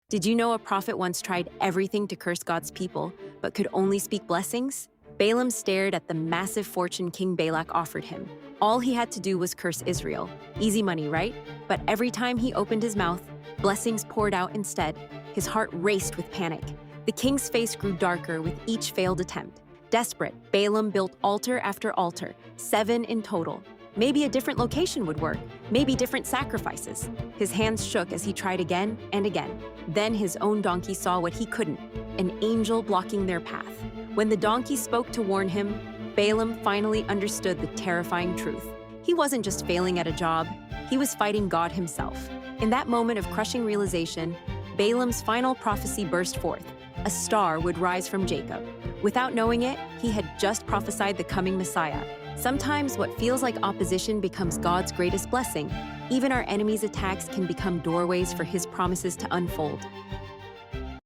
Did you know a prophet once tried everything to curse God's people, but could only speak blessings? Balaam stared at the massive fortune King Balak offered him. All he had to do was curse Israel. Easy money, right? But every time he opened his mouth, blessings poured out instead. His heart raced with panic. The king's face grew darker with each failed attempt. Desperate, Balaam built altar after altar, 7 in total. Maybe a different location would work, maybe different sacrifices. His hands shook as he tried again and again. Then his own donkey saw what he couldn't, an angel blocking their path. When the donkey spoke to warn him, Balaam finally understood the terrifying truth. He wasn't just failing at a job, he was fighting God himself. In that moment of crushing realization, Balaam's final prophecy burst forth. A star would rise from Jacob. Without knowing it, he had just prophesied the coming Messiah. Sometimes what feels like opposition becomes God's greatest blessing. Even our enemies' attacks can become doorways for his promises to unfold.